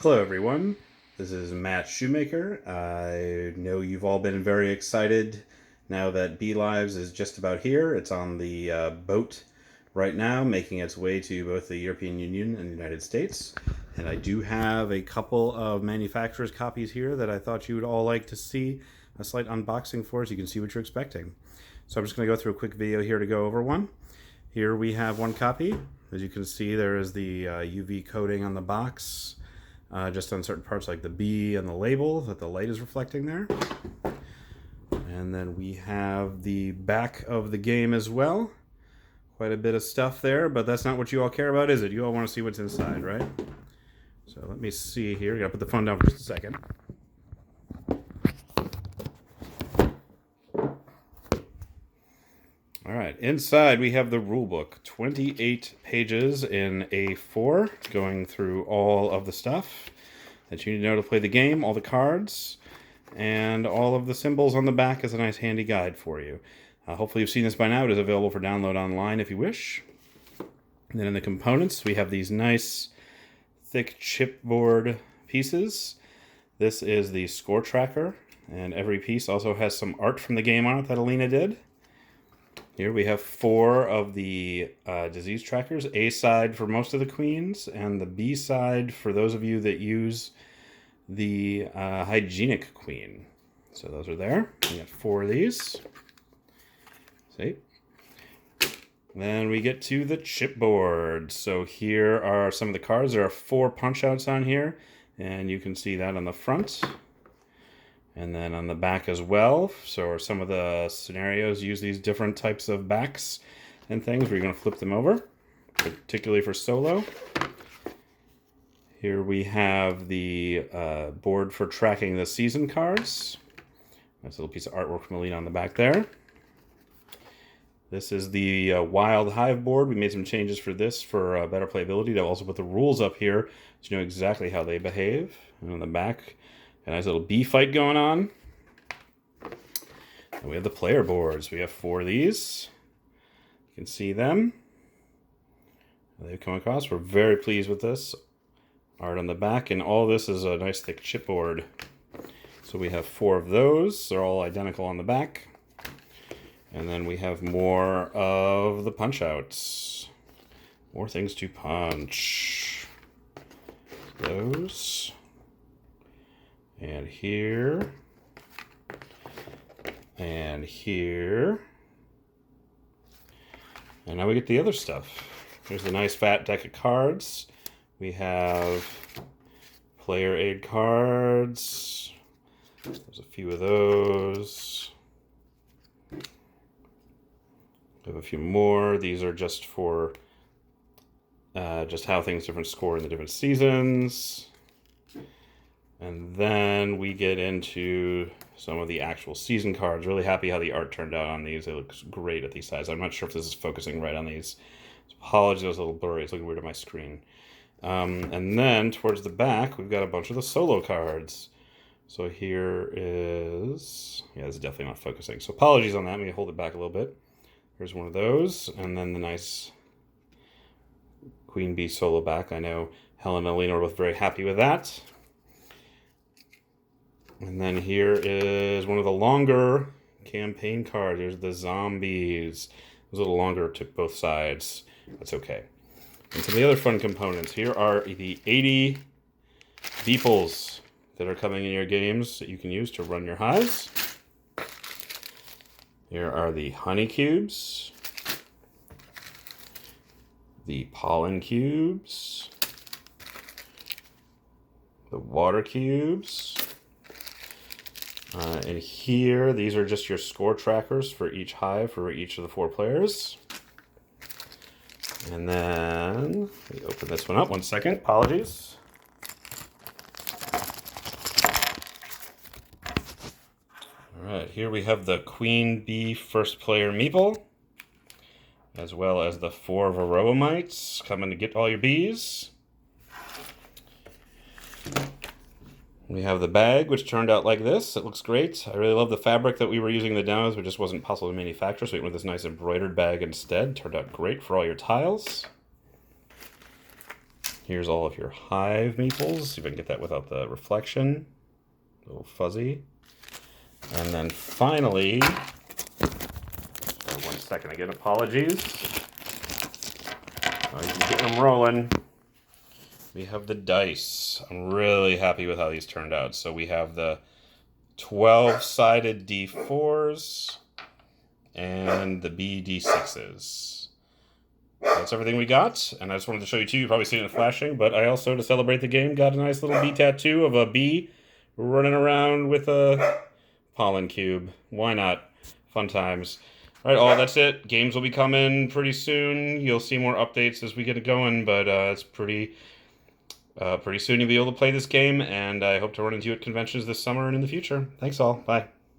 Hello, everyone. This is Matt Shoemaker. I know you've all been very excited now that Bee Lives is just about here. It's on the boat right now, making its way to both the European Union and the United States. And I do have a couple of manufacturer's copies here that I thought you would all like to see a slight unboxing for, so you can see what you're expecting. So I'm just going to go through a quick video here to go over one. Here we have one copy. As you can see, there is the UV coating on the box. Just on certain parts like the B and the label that the light is reflecting there. And then we have the back of the game as well. Quite a bit of stuff there, but that's not what you all care about, is it? You all want to see what's inside, right? So let me see here. I gotta put the phone down for just a second. All right, inside we have the rulebook, 28 pages in A4, going through all of the stuff that you need to know to play the game, all the cards, and all of the symbols on the back is a nice handy guide for you. Hopefully you've seen this by now. It is available for download online if you wish. And then in the components, we have these nice thick chipboard pieces. This is the score tracker, and every piece also has some art from the game on it that Alina did. Here we have 4 of the disease trackers, A side for most of the queens, and the B side for those of you that use the hygienic queen. So those are there. We got 4 of these. See? Then we get to the chipboard. So here are some of the cards. There are 4 punch outs on here, and you can see that on the front. And then on the back as well. So some of the scenarios use these different types of backs and things where you're going to flip them over, particularly for solo. Here we have the board for tracking the season cards. Nice little piece of artwork from Alina on the back there. This is the Wild Hive board. We made some changes for this for better playability. I'll also put the rules up here so you know exactly how they behave. And on the back, a nice little bee fight going on. And we have the player boards. We have 4 of these. You can see them. They've come across. We're very pleased with this. Art on the back, and all this is a nice thick chipboard. So we have 4 of those. They're all identical on the back. And then we have more of the punch outs. More things to punch. Those. And here, and here, and now we get the other stuff. Here's the nice fat deck of cards. We have player aid cards. There's a few of those. We have a few more. These are just for just how things different score in the different seasons. And then we get into some of the actual season cards. Really happy how the art turned out on these. It looks great at these sizes. I'm not sure if this is focusing right on these. Apologies, it was a little blurry. It's looking weird on my screen. And then towards the back, we've got a bunch of the solo cards. So here is... yeah, this is definitely not focusing. So apologies on that. Let me hold it back a little bit. Here's one of those. And then the nice Queen Bee solo back. I know Helen and Alina are both very happy with that. And then here is one of the longer campaign cards. Here's the zombies. It was a little longer to both sides. That's okay. And some of the other fun components. Here are the 80 beeples that are coming in your games that you can use to run your hives. Here are the honey cubes. The pollen cubes. The water cubes. And here, these are just your score trackers for each hive for each of the 4 players. And then, let me open this one up. 1 second, apologies. All right, here we have the Queen Bee first player meeple, as well as the 4 Varroa mites coming to get all your bees. We have the bag, which turned out like this. It looks great. I really love the fabric that we were using in the demos, but just wasn't possible to manufacture, so we went with this nice embroidered bag instead. Turned out great for all your tiles. Here's all of your Hive maples. See if I can get that without the reflection. A little fuzzy. And then finally, 1 second again, apologies. He's getting them rolling. We have the dice. I'm really happy with how these turned out. So we have the 12-sided D4s and the BD6s. That's everything we got, and I just wanted to show you too. You've probably seen it flashing, but I also, to celebrate the game, got a nice little bee tattoo of a bee running around with a pollen cube. Why not? Fun times. All right, that's it. Games will be coming pretty soon. You'll see more updates as we get it going, but it's pretty soon you'll be able to play this game, and I hope to run into you at conventions this summer and in the future. Thanks all. Bye.